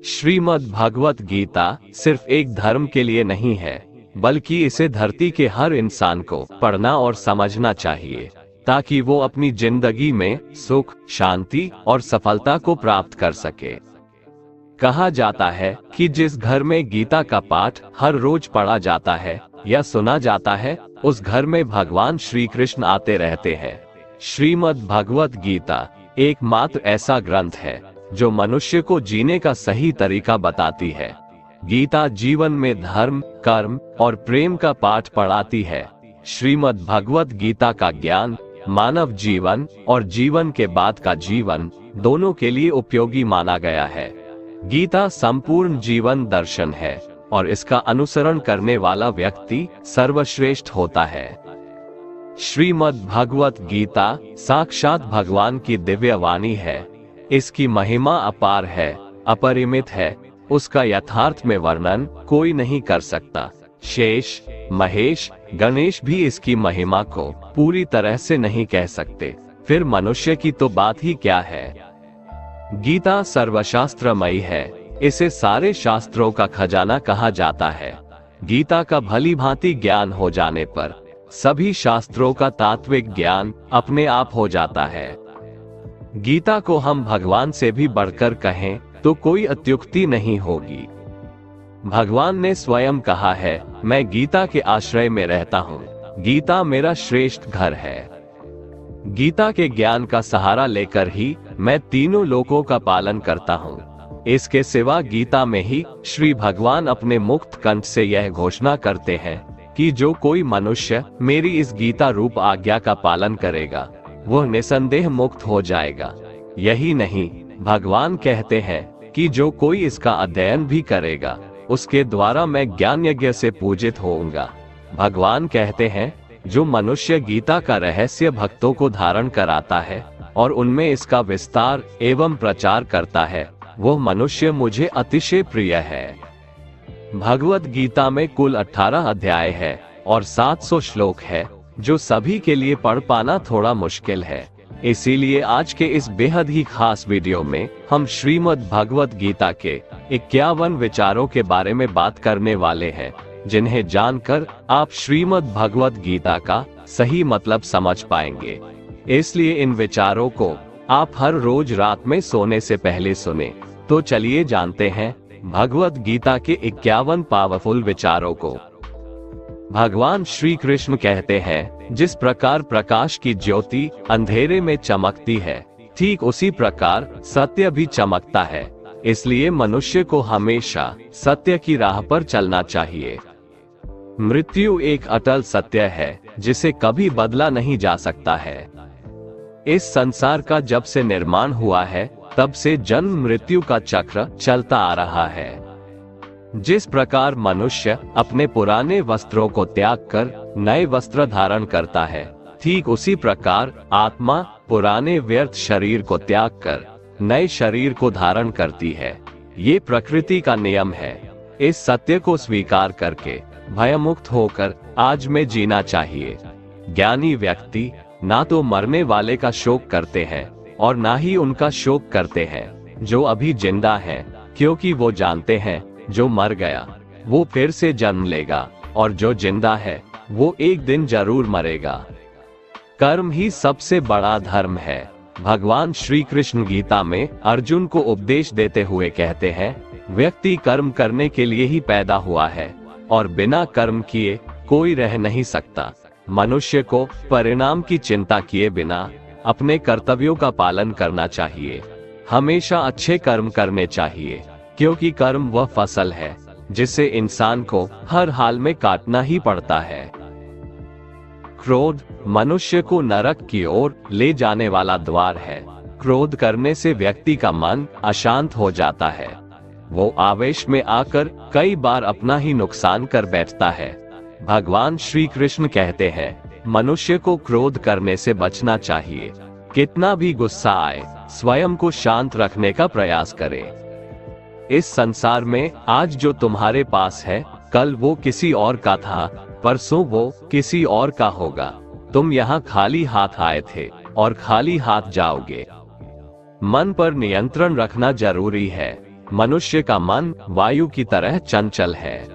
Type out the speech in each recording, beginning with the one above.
श्रीमद् भगवत गीता सिर्फ एक धर्म के लिए नहीं है, बल्कि इसे धरती के हर इंसान को पढ़ना और समझना चाहिए, ताकि वो अपनी जिंदगी में सुख, शांति और सफलता को प्राप्त कर सके। कहा जाता है कि जिस घर में गीता का पाठ हर रोज पढ़ा जाता है या सुना जाता है, उस घर में भगवान श्री कृष्ण आते रहते हैं। श्रीमद् भगवत गीता एकमात्र ऐसा ग्रंथ है जो मनुष्य को जीने का सही तरीका बताती है। गीता जीवन में धर्म, कर्म और प्रेम का पाठ पढ़ाती है। श्रीमद् भगवत गीता का ज्ञान मानव जीवन और जीवन के बाद का जीवन दोनों के लिए उपयोगी माना गया है। गीता संपूर्ण जीवन दर्शन है और इसका अनुसरण करने वाला व्यक्ति सर्वश्रेष्ठ होता है। श्रीमद् भगवत गीता साक्षात भगवान की दिव्य वाणी है। इसकी महिमा अपार है, अपरिमित है। उसका यथार्थ में वर्णन कोई नहीं कर सकता। शेष, महेश, गणेश भी इसकी महिमा को पूरी तरह से नहीं कह सकते, फिर मनुष्य की तो बात ही क्या है। गीता सर्वशास्त्रमयी है। इसे सारे शास्त्रों का खजाना कहा जाता है। गीता का भली भांति ज्ञान हो जाने पर सभी शास्त्रों का तात्विक ज्ञान अपने आप हो जाता है। गीता को हम भगवान से भी बढ़कर कहें तो कोई अत्युक्ति नहीं होगी। भगवान ने स्वयं कहा है, मैं गीता के आश्रय में रहता हूँ। गीता मेरा श्रेष्ठ घर है। गीता के ज्ञान का सहारा लेकर ही मैं तीनों लोकों का पालन करता हूँ। इसके सिवा गीता में ही श्री भगवान अपने मुक्त कंठ से यह घोषणा करते हैं कि जो कोई मनुष्य मेरी इस गीता रूप आज्ञा का पालन करेगा, वह निसंदेह मुक्त हो जाएगा। यही नहीं, भगवान कहते हैं कि जो कोई इसका अध्ययन भी करेगा, उसके द्वारा मैं ज्ञान यज्ञ से पूजित होऊंगा। भगवान कहते हैं, जो मनुष्य गीता का रहस्य भक्तों को धारण कराता है और उनमें इसका विस्तार एवं प्रचार करता है, वह मनुष्य मुझे अतिशय प्रिय है। भगवत गीता में कुल 18 अध्याय है और 700 श्लोक है, जो सभी के लिए पढ़ पाना थोड़ा मुश्किल है। इसीलिए आज के इस बेहद ही खास वीडियो में हम श्रीमद् भगवत गीता के 51 विचारों के बारे में बात करने वाले हैं, जिन्हें जानकर आप श्रीमद् भगवत गीता का सही मतलब समझ पाएंगे। इसलिए इन विचारों को आप हर रोज रात में सोने से पहले सुने। तो चलिए जानते हैं भगवत गीता के 51 पावरफुल विचारों को। भगवान श्री कृष्ण कहते हैं, जिस प्रकार प्रकाश की ज्योति अंधेरे में चमकती है, ठीक उसी प्रकार सत्य भी चमकता है। इसलिए मनुष्य को हमेशा सत्य की राह पर चलना चाहिए। मृत्यु एक अटल सत्य है, जिसे कभी बदला नहीं जा सकता है। इस संसार का जब से निर्माण हुआ है, तब से जन्म मृत्यु का चक्र चलता आ रहा है। जिस प्रकार मनुष्य अपने पुराने वस्त्रों को त्याग कर नए वस्त्र धारण करता है, ठीक उसी प्रकार आत्मा पुराने व्यर्थ शरीर को त्याग कर नए शरीर को धारण करती है। ये प्रकृति का नियम है। इस सत्य को स्वीकार करके भयमुक्त होकर आज में जीना चाहिए। ज्ञानी व्यक्ति ना तो मरने वाले का शोक करते हैं और ना ही उनका शोक करते हैं जो अभी जिंदा हैं, क्योंकि वो जानते हैं जो मर गया वो फिर से जन्म लेगा और जो जिंदा है वो एक दिन जरूर मरेगा। कर्म ही सबसे बड़ा धर्म है। भगवान श्री कृष्ण गीता में अर्जुन को उपदेश देते हुए कहते हैं, व्यक्ति कर्म करने के लिए ही पैदा हुआ है और बिना कर्म किए कोई रह नहीं सकता। मनुष्य को परिणाम की चिंता किए बिना अपने कर्तव्यों का पालन करना चाहिए। हमेशा अच्छे कर्म करने चाहिए, क्योंकि कर्म वह फसल है जिसे इंसान को हर हाल में काटना ही पड़ता है। क्रोध मनुष्य को नरक की ओर ले जाने वाला द्वार है। क्रोध करने से व्यक्ति का मन अशांत हो जाता है। वो आवेश में आकर कई बार अपना ही नुकसान कर बैठता है। भगवान श्री कृष्ण कहते हैं, मनुष्य को क्रोध करने से बचना चाहिए। कितना भी गुस्सा आए, स्वयं को शांत रखने का प्रयास करें। इस संसार में आज जो तुम्हारे पास है, कल वो किसी और का था, परसों वो किसी और का होगा। तुम यहाँ खाली हाथ आए थे और खाली हाथ जाओगे। मन पर नियंत्रण रखना जरूरी है। मनुष्य का मन वायु की तरह चंचल है।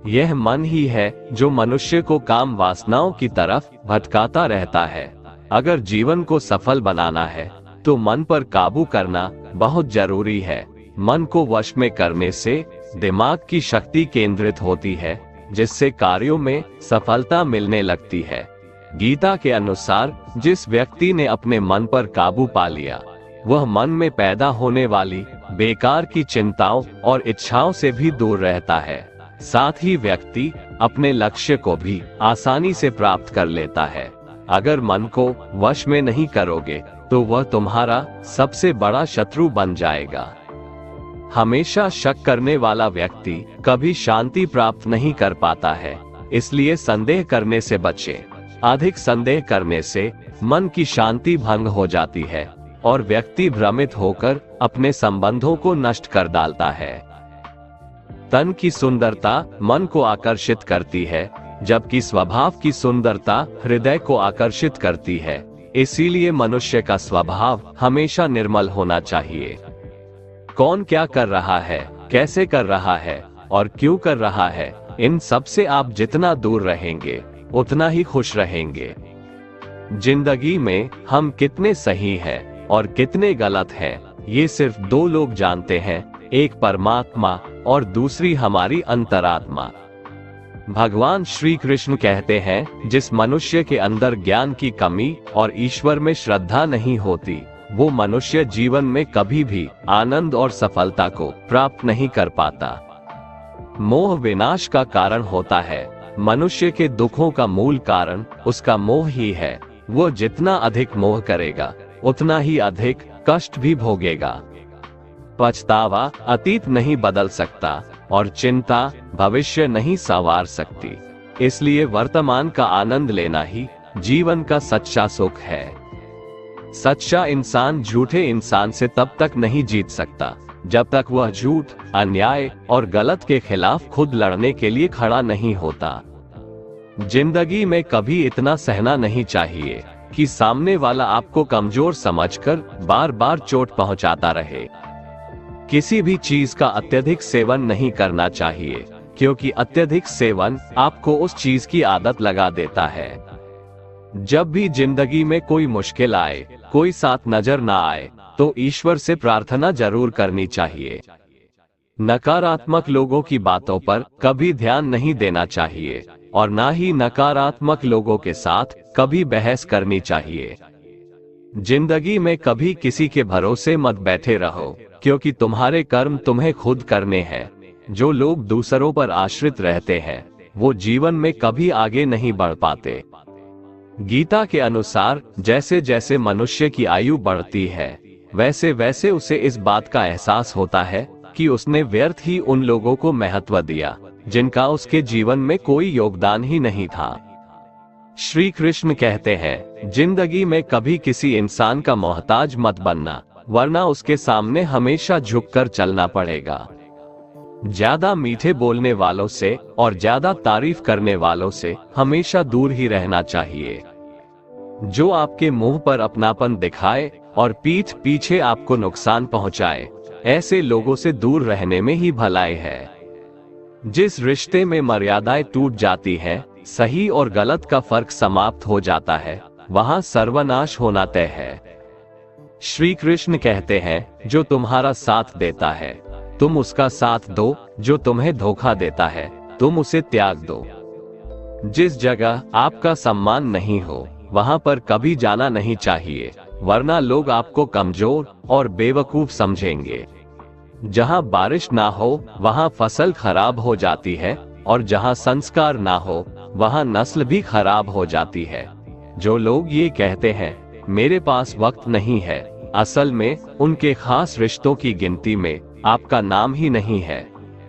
यह मन ही है जो मनुष्य को काम वासनाओं की तरफ भटकाता रहता है। अगर जीवन को सफल बनाना है तो मन पर काबू करना बहुत जरूरी है। मन को वश में करने से दिमाग की शक्ति केंद्रित होती है, जिससे कार्यों में सफलता मिलने लगती है। गीता के अनुसार जिस व्यक्ति ने अपने मन पर काबू पा लिया, वह मन में पैदा होने वाली बेकार की चिंताओं और इच्छाओं से भी दूर रहता है। साथ ही व्यक्ति अपने लक्ष्य को भी आसानी से प्राप्त कर लेता है। अगर मन को वश में नहीं करोगे तो वह तुम्हारा सबसे बड़ा शत्रु बन जाएगा। हमेशा शक करने वाला व्यक्ति कभी शांति प्राप्त नहीं कर पाता है, इसलिए संदेह करने से बचें। अधिक संदेह करने से मन की शांति भंग हो जाती है और व्यक्ति भ्रमित होकर अपने संबंधों को नष्ट कर डालता है। तन की सुंदरता मन को आकर्षित करती है, जबकि स्वभाव की सुंदरता हृदय को आकर्षित करती है। इसीलिए मनुष्य का स्वभाव हमेशा निर्मल होना चाहिए। कौन क्या कर रहा है, कैसे कर रहा है और क्यों कर रहा है, इन सब से आप जितना दूर रहेंगे उतना ही खुश रहेंगे। जिंदगी में हम कितने सही हैं और कितने गलत हैं, ये सिर्फ दो लोग जानते हैं, एक परमात्मा और दूसरी हमारी अंतरात्मा। भगवान श्री कृष्ण कहते हैं, जिस मनुष्य के अंदर ज्ञान की कमी और ईश्वर में श्रद्धा नहीं होती, वो मनुष्य जीवन में कभी भी आनंद और सफलता को प्राप्त नहीं कर पाता। मोह विनाश का कारण होता है। मनुष्य के दुखों का मूल कारण उसका मोह ही है। वो जितना अधिक मोह करेगा उतना ही अधिक कष्ट भी भोगेगा। पछतावा अतीत नहीं बदल सकता और चिंता भविष्य नहीं संवार सकती। इसलिए वर्तमान का आनंद लेना ही जीवन का सच्चा सुख है। सच्चा इंसान झूठे इंसान से तब तक नहीं जीत सकता जब तक वह झूठ, अन्याय और गलत के खिलाफ खुद लड़ने के लिए खड़ा नहीं होता। जिंदगी में कभी इतना सहना नहीं चाहिए कि सामने वाला आपको कमजोर समझकर बार बार चोट पहुंचाता रहे। किसी भी चीज का अत्यधिक सेवन नहीं करना चाहिए, क्योंकि अत्यधिक सेवन आपको उस चीज की आदत लगा देता है। जब भी जिंदगी में कोई मुश्किल आए, कोई साथ नजर ना आए, तो ईश्वर से प्रार्थना जरूर करनी चाहिए। नकारात्मक लोगों की बातों पर कभी ध्यान नहीं देना चाहिए और ना ही नकारात्मक लोगों के साथ कभी बहस करनी चाहिए। जिंदगी में कभी किसी के भरोसे मत बैठे रहो, क्योंकि तुम्हारे कर्म तुम्हें खुद करने हैं। जो लोग दूसरों पर आश्रित रहते हैं, वो जीवन में कभी आगे नहीं बढ़ पाते। गीता के अनुसार जैसे जैसे मनुष्य की आयु बढ़ती है, वैसे वैसे उसे इस बात का एहसास होता है कि उसने व्यर्थ ही उन लोगों को महत्व दिया जिनका उसके जीवन में कोई योगदान ही नहीं था। श्री कृष्ण कहते हैं, जिंदगी में कभी किसी इंसान का मोहताज मत बनना, वरना उसके सामने हमेशा झुककर चलना पड़ेगा। ज्यादा मीठे बोलने वालों से और ज्यादा तारीफ करने वालों से हमेशा दूर ही रहना चाहिए। जो आपके मुंह पर अपनापन दिखाए और पीठ पीछे आपको नुकसान पहुंचाए, ऐसे लोगों से दूर रहने में ही भलाई है। जिस रिश्ते में मर्यादाएं टूट जाती हैं, सही और गलत का फर्क समाप्त हो जाता है, वहां सर्वनाश होना तय है। श्री कृष्ण कहते हैं, जो तुम्हारा साथ देता है तुम उसका साथ दो, जो तुम्हें धोखा देता है तुम उसे त्याग दो। जिस जगह आपका सम्मान नहीं हो, वहां पर कभी जाना नहीं चाहिए, वरना लोग आपको कमजोर और बेवकूफ समझेंगे। जहां बारिश ना हो वहां फसल खराब हो जाती है, और जहां संस्कार ना हो वहां नस्ल भी खराब हो जाती है। जो लोग ये कहते हैं मेरे पास वक्त नहीं है, असल में उनके खास रिश्तों की गिनती में आपका नाम ही नहीं है।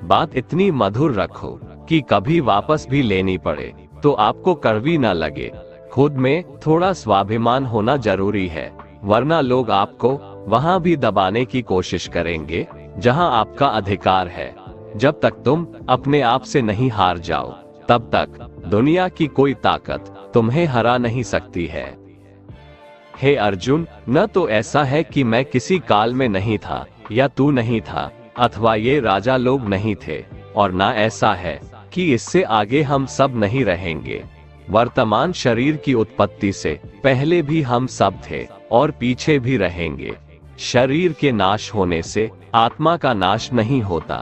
बात इतनी मधुर रखो कि कभी वापस भी लेनी पड़े तो आपको कड़वी न लगे। खुद में थोड़ा स्वाभिमान होना जरूरी है, वरना लोग आपको वहां भी दबाने की कोशिश करेंगे जहां आपका अधिकार है। जब तक तुम अपने आप से नहीं हार जाओ, तब तक दुनिया की कोई ताकत तुम्हें हरा नहीं सकती है। हे अर्जुन, न तो ऐसा है कि मैं किसी काल में नहीं था या तू नहीं था, अथवा ये राजा लोग नहीं थे, और ना ऐसा है कि इससे आगे हम सब नहीं रहेंगे। वर्तमान शरीर की उत्पत्ति से पहले भी हम सब थे और पीछे भी रहेंगे। शरीर के नाश होने से आत्मा का नाश नहीं होता।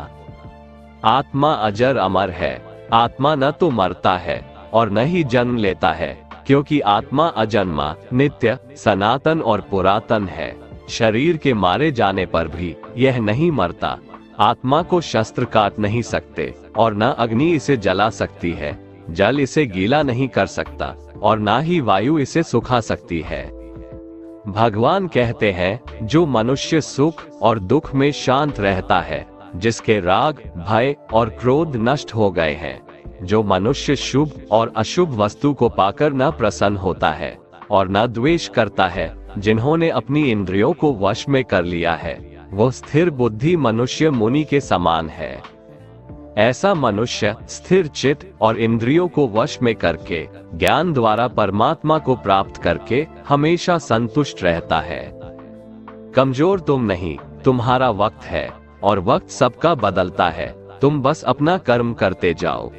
आत्मा अजर अमर है। आत्मा न तो मरता है और न ही जन्म लेता है, क्योंकि आत्मा अजन्मा, नित्य, सनातन और पुरातन है। शरीर के मारे जाने पर भी यह नहीं मरता। आत्मा को शस्त्र काट नहीं सकते और न अग्नि इसे जला सकती है। जल इसे गीला नहीं कर सकता और ना ही वायु इसे सुखा सकती है। भगवान कहते हैं, जो मनुष्य सुख और दुख में शांत रहता है, जिसके राग, भय और क्रोध नष्ट हो गए हैं, जो मनुष्य शुभ और अशुभ वस्तु को पाकर न प्रसन्न होता है और न द्वेष करता है, जिन्होंने अपनी इंद्रियों को वश में कर लिया है, वो स्थिर बुद्धि मनुष्य मुनि के समान है। ऐसा मनुष्य स्थिर चित्त और इंद्रियों को वश में करके ज्ञान द्वारा परमात्मा को प्राप्त करके हमेशा संतुष्ट रहता है। कमजोर तुम नहीं, तुम्हारा वक्त है और वक्त सबका बदलता है। तुम बस अपना कर्म करते जाओ।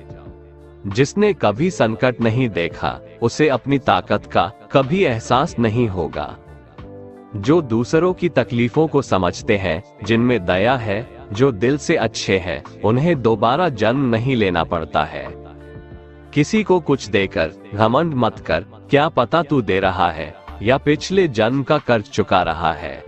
जिसने कभी संकट नहीं देखा, उसे अपनी ताकत का कभी एहसास नहीं होगा। जो दूसरों की तकलीफों को समझते हैं, जिनमें दया है, जो दिल से अच्छे हैं, उन्हें दोबारा जन्म नहीं लेना पड़ता है। किसी को कुछ देकर घमंड मत कर, क्या पता तू दे रहा है या पिछले जन्म का कर्ज चुका रहा है।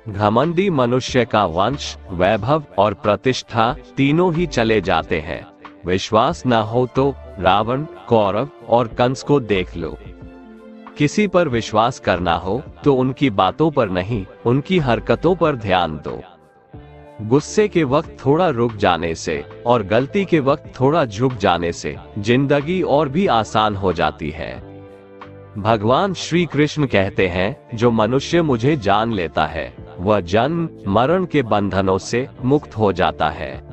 घमंडी मनुष्य का वंश, वैभव और प्रतिष्ठा तीनों ही चले जाते हैं। विश्वास न हो तो रावण, कौरव और कंस को देख लो। किसी पर विश्वास करना हो तो उनकी बातों पर नहीं, उनकी हरकतों पर ध्यान दो। गुस्से के वक्त थोड़ा रुक जाने से और गलती के वक्त थोड़ा झुक जाने से जिंदगी और भी आसान हो जाती है। भगवान श्री कृष्ण कहते हैं, जो मनुष्य मुझे जान लेता है, वह जन्म मरण के बंधनों से मुक्त हो जाता है।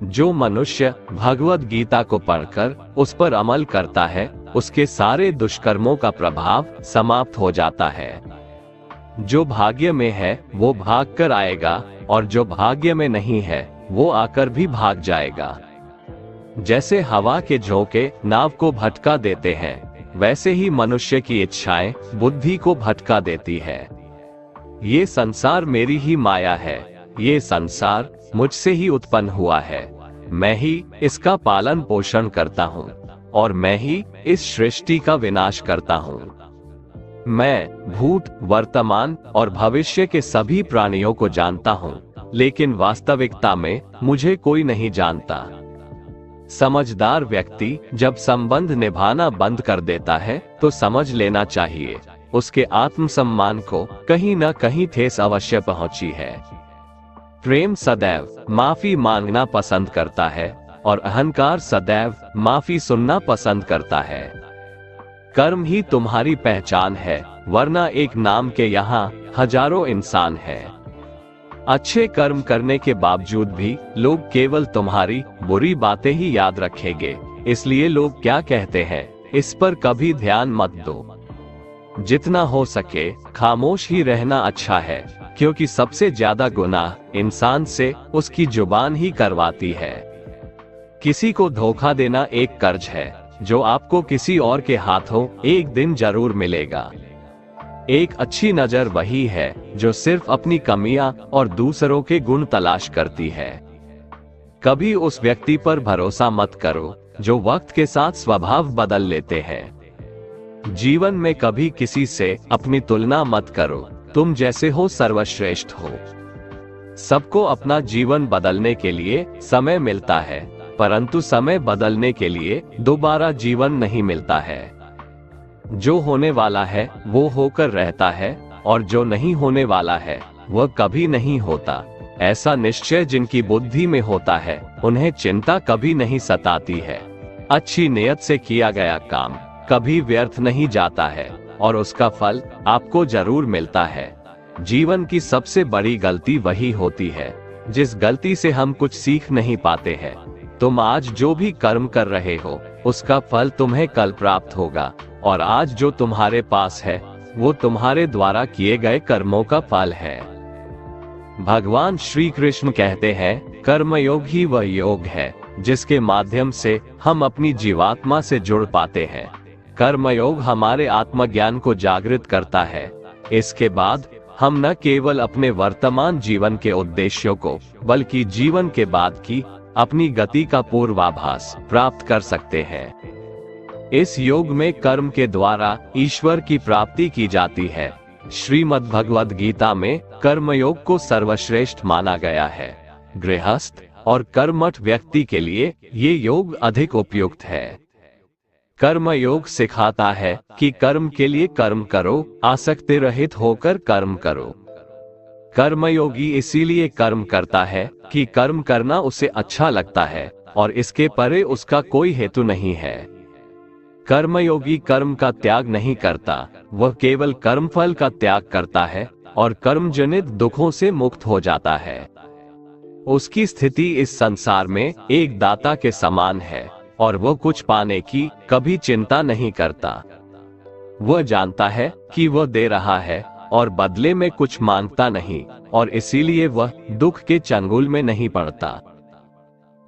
जो मनुष्य भगवद गीता को पढ़कर उस पर अमल करता है, उसके सारे दुष्कर्मों का प्रभाव समाप्त हो जाता है। जो भाग्य में है वो भाग कर आएगा और जो भाग्य में नहीं है वो आकर भी भाग जाएगा। जैसे हवा के झोंके नाव को भटका देते हैं, वैसे ही मनुष्य की इच्छाएं बुद्धि को भटका देती है। ये संसार मेरी ही माया है। ये संसार मुझसे ही उत्पन्न हुआ है। मैं ही इसका पालन पोषण करता हूँ और मैं ही इस सृष्टि का विनाश करता हूँ। मैं भूत, वर्तमान और भविष्य के सभी प्राणियों को जानता हूँ, लेकिन वास्तविकता में मुझे कोई नहीं जानता। समझदार व्यक्ति जब संबंध निभाना बंद कर देता है तो समझ लेना चाहिए उसके आत्मसम्मान को कहीं न कहीं ठेस अवश्य पहुंची है। प्रेम सदैव माफी मांगना पसंद करता है और अहंकार सदैव माफी सुनना पसंद करता है। कर्म ही तुम्हारी पहचान है, वरना एक नाम के यहाँ हजारों इंसान हैं। अच्छे कर्म करने के बावजूद भी लोग केवल तुम्हारी बुरी बातें ही याद रखेंगे, इसलिए लोग क्या कहते हैं इस पर कभी ध्यान मत दो। जितना हो सके खामोश ही रहना अच्छा है, क्योंकि सबसे ज्यादा गुनाह इंसान से उसकी जुबान ही करवाती है। किसी को धोखा देना एक कर्ज है जो आपको किसी और के हाथों एक दिन जरूर मिलेगा। एक अच्छी नजर वही है जो सिर्फ अपनी कमियां और दूसरों के गुण तलाश करती है। कभी उस व्यक्ति पर भरोसा मत करो जो वक्त के साथ स्वभाव बदल लेते हैं। जीवन में कभी किसी से अपनी तुलना मत करो, तुम जैसे हो सर्वश्रेष्ठ हो। सबको अपना जीवन बदलने के लिए समय मिलता है, परंतु समय बदलने के लिए दोबारा जीवन नहीं मिलता है। जो होने वाला है वो होकर रहता है और जो नहीं होने वाला है वह कभी नहीं होता। ऐसा निश्चय जिनकी बुद्धि में होता है उन्हें चिंता कभी नहीं सताती है। अच्छी नियत से किया गया काम कभी व्यर्थ नहीं जाता है और उसका फल आपको जरूर मिलता है। जीवन की सबसे बड़ी गलती वही होती है जिस गलती से हम कुछ सीख नहीं पाते हैं। तुम आज जो भी कर्म कर रहे हो उसका फल तुम्हें कल प्राप्त होगा, और आज जो तुम्हारे पास है वो तुम्हारे द्वारा किए गए कर्मों का फल है। भगवान श्री कृष्ण कहते हैं, कर्मयोग ही वह योग है जिसके माध्यम से हम अपनी जीवात्मा से जुड़ पाते हैं। कर्मयोग हमारे आत्मज्ञान को जागृत करता है। इसके बाद हम न केवल अपने वर्तमान जीवन के उद्देश्यों को, बल्कि जीवन के बाद की अपनी गति का पूर्वाभास प्राप्त कर सकते हैं। इस योग में कर्म के द्वारा ईश्वर की प्राप्ति की जाती है। श्रीमद् भगवद गीता में कर्मयोग को सर्वश्रेष्ठ माना गया है। गृहस्थ और कर्मठ व्यक्ति के लिए ये योग अधिक उपयुक्त है। कर्म योग सिखाता है कि कर्म के लिए कर्म करो, आसक्ति रहित होकर कर्म करो। कर्मयोगी इसीलिए कर्म करता है कि कर्म करना उसे अच्छा लगता है और इसके परे उसका कोई हेतु नहीं है। कर्मयोगी कर्म का त्याग नहीं करता, वह केवल कर्मफल का त्याग करता है और कर्मजनित दुखों से मुक्त हो जाता है। उसकी स्थिति इस संसार में एक दाता के समान है और वह कुछ पाने की कभी चिंता नहीं करता। वह जानता है कि वह दे रहा है और बदले में कुछ मांगता नहीं, और इसीलिए वह दुख के चंगुल में नहीं पड़ता।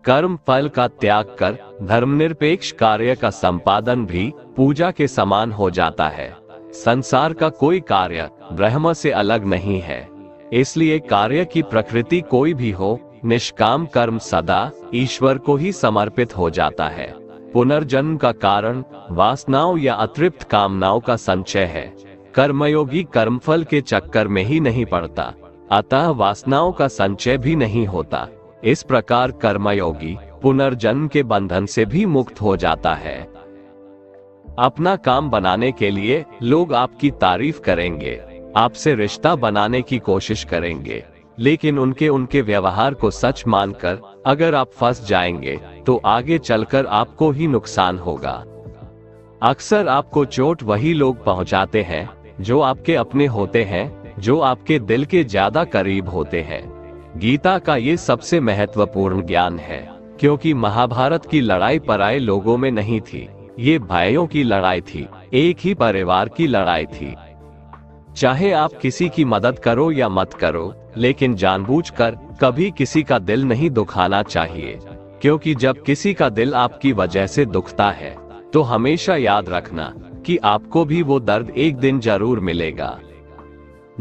कर्म फल का त्याग कर धर्मनिरपेक्ष कार्य का संपादन भी पूजा के समान हो जाता है। संसार का कोई कार्य ब्रह्म से अलग नहीं है, इसलिए कार्य की प्रकृति कोई भी हो, निष्काम कर्म सदा ईश्वर को ही समर्पित हो जाता है। पुनर्जन्म का कारण वासनाओं या अतृप्त कामनाओं का संचय है। कर्मयोगी कर्मफल के चक्कर में ही नहीं पड़ता, अतः वासनाओं का संचय भी नहीं होता। इस प्रकार कर्मयोगी पुनर्जन्म के बंधन से भी मुक्त हो जाता है। अपना काम बनाने के लिए लोग आपकी तारीफ करेंगे, आपसे रिश्ता बनाने की कोशिश करेंगे, लेकिन उनके व्यवहार को सच मानकर अगर आप फंस जाएंगे तो आगे चलकर आपको ही नुकसान होगा। अक्सर आपको चोट वही लोग पहुंचाते हैं जो आपके अपने होते हैं, जो आपके दिल के ज्यादा करीब होते हैं। गीता का ये सबसे महत्वपूर्ण ज्ञान है, क्योंकि महाभारत की लड़ाई पराये लोगों में नहीं थी, ये भाइयों की लड़ाई थी, एक ही परिवार की लड़ाई थी। चाहे आप किसी की मदद करो या मत करो, लेकिन जानबूझकर कभी किसी का दिल नहीं दुखाना चाहिए, क्योंकि जब किसी का दिल आपकी वजह से दुखता है तो हमेशा याद रखना कि आपको भी वो दर्द एक दिन जरूर मिलेगा।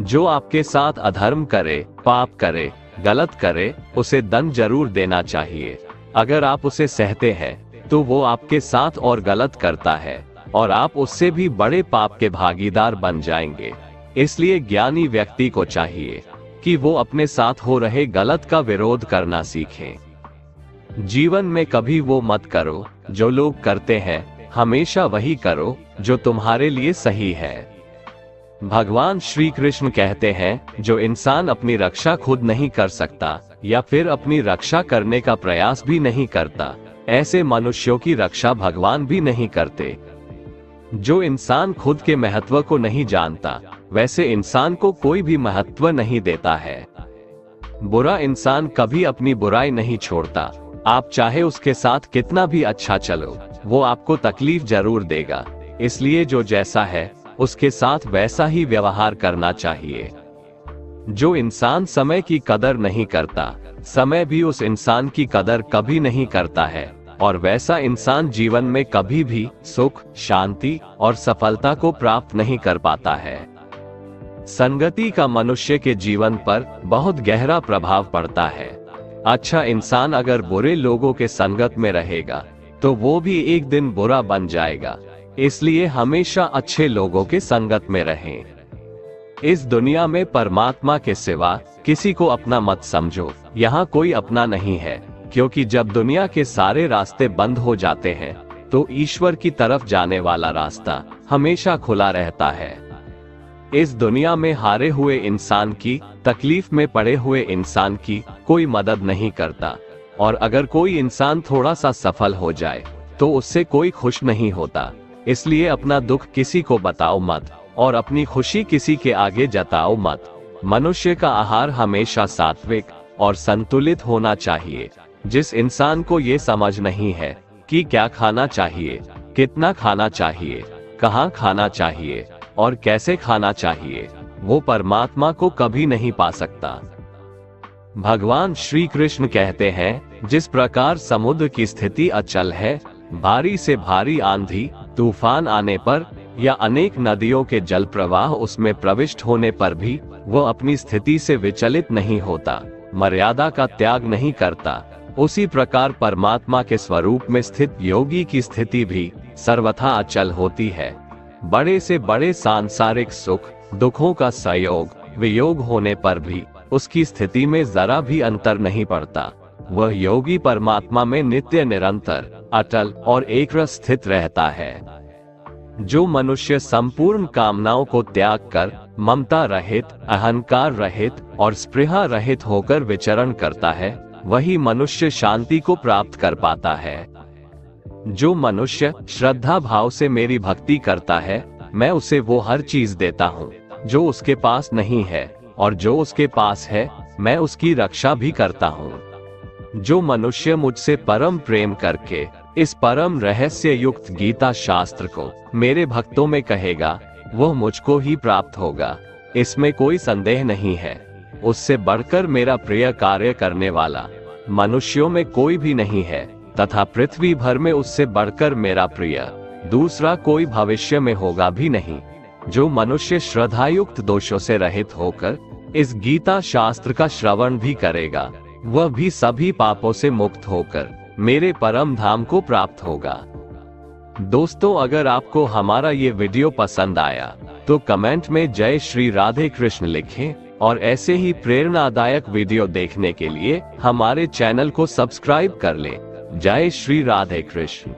जो आपके साथ अधर्म करे, पाप करे, गलत करे, उसे दंड जरूर देना चाहिए। अगर आप उसे सहते हैं तो वो आपके साथ और गलत करता है और आप उससे भी बड़े पाप के भागीदार बन जाएंगे। इसलिए ज्ञानी व्यक्ति को चाहिए कि वो अपने साथ हो रहे गलत का विरोध करना सीखें। जीवन में कभी वो मत करो जो लोग करते हैं, हमेशा वही करो जो तुम्हारे लिए सही है। भगवान श्री कृष्ण कहते हैं, जो इंसान अपनी रक्षा खुद नहीं कर सकता या फिर अपनी रक्षा करने का प्रयास भी नहीं करता, ऐसे मनुष्यों की रक्षा भगवान भी नहीं करते। जो इंसान खुद के महत्व को नहीं जानता, वैसे इंसान को कोई भी महत्व नहीं देता है। बुरा इंसान कभी अपनी बुराई नहीं छोड़ता। आप चाहे उसके साथ कितना भी अच्छा चलो, वो आपको तकलीफ जरूर देगा। इसलिए जो जैसा है उसके साथ वैसा ही व्यवहार करना चाहिए। जो इंसान समय की कदर नहीं करता, समय भी उस इंसान की कदर कभी नहीं करता है, और वैसा इंसान जीवन में कभी भी सुख, शांति और सफलता को प्राप्त नहीं कर पाता है। संगति का मनुष्य के जीवन पर बहुत गहरा प्रभाव पड़ता है। अच्छा इंसान अगर बुरे लोगों के संगत में रहेगा तो वो भी एक दिन बुरा बन जाएगा। इसलिए हमेशा अच्छे लोगों के संगत में रहें। इस दुनिया में परमात्मा के सिवा किसी को अपना मत समझो। यहाँ कोई अपना नहीं है, क्योंकि जब दुनिया के सारे रास्ते बंद हो जाते हैं तो ईश्वर की तरफ जाने वाला रास्ता हमेशा खुला रहता है। इस दुनिया में हारे हुए इंसान की, तकलीफ में पड़े हुए इंसान की कोई मदद नहीं करता, और अगर कोई इंसान थोड़ा सा सफल हो जाए तो उससे कोई खुश नहीं होता। इसलिए अपना दुख किसी को बताओ मत और अपनी खुशी किसी के आगे जताओ मत। मनुष्य का आहार हमेशा सात्विक और संतुलित होना चाहिए। जिस इंसान को ये समझ नहीं है कि क्या खाना चाहिए, कितना खाना चाहिए, कहाँ खाना चाहिए और कैसे खाना चाहिए, वो परमात्मा को कभी नहीं पा सकता। भगवान श्री कृष्ण कहते हैं, जिस प्रकार समुद्र की स्थिति अचल है, भारी से भारी आंधी तूफान आने पर या अनेक नदियों के जल प्रवाह उसमें प्रविष्ट होने पर भी वह अपनी स्थिति से विचलित नहीं होता, मर्यादा का त्याग नहीं करता, उसी प्रकार परमात्मा के स्वरूप में स्थित योगी की स्थिति भी सर्वथा अचल होती है। बड़े से बड़े सांसारिक सुख दुखों का संयोग वियोग होने पर भी उसकी स्थिति में जरा भी अंतर नहीं पड़ता। वह योगी परमात्मा में नित्य निरंतर अटल और एकरस स्थित रहता है। जो मनुष्य संपूर्ण कामनाओं को त्याग कर ममता रहित, अहंकार रहित और स्पृहा रहित होकर विचरण करता है, वही मनुष्य शांति को प्राप्त कर पाता है। जो मनुष्य श्रद्धा भाव से मेरी भक्ति करता है, मैं उसे वो हर चीज देता हूँ जो उसके पास नहीं है, और जो उसके पास है मैं उसकी रक्षा भी करता हूँ। जो मनुष्य मुझसे परम प्रेम करके इस परम रहस्य युक्त गीता शास्त्र को मेरे भक्तों में कहेगा, वह मुझको ही प्राप्त होगा, इसमें कोई संदेह नहीं है। उससे बढ़कर मेरा प्रिय कार्य करने वाला मनुष्यों में कोई भी नहीं है, तथा पृथ्वी भर में उससे बढ़कर मेरा प्रिय दूसरा कोई भविष्य में होगा भी नहीं। जो मनुष्य श्रद्धायुक्त दोषों से रहित होकर इस गीता शास्त्र का श्रवण भी करेगा, वह भी सभी पापों से मुक्त होकर मेरे परम धाम को प्राप्त होगा। दोस्तों, अगर आपको हमारा ये वीडियो पसंद आया तो कमेंट में जय श्री राधे कृष्ण लिखें, और ऐसे ही प्रेरणादायक वीडियो देखने के लिए हमारे चैनल को सब्सक्राइब कर लें। जय श्री राधे कृष्ण।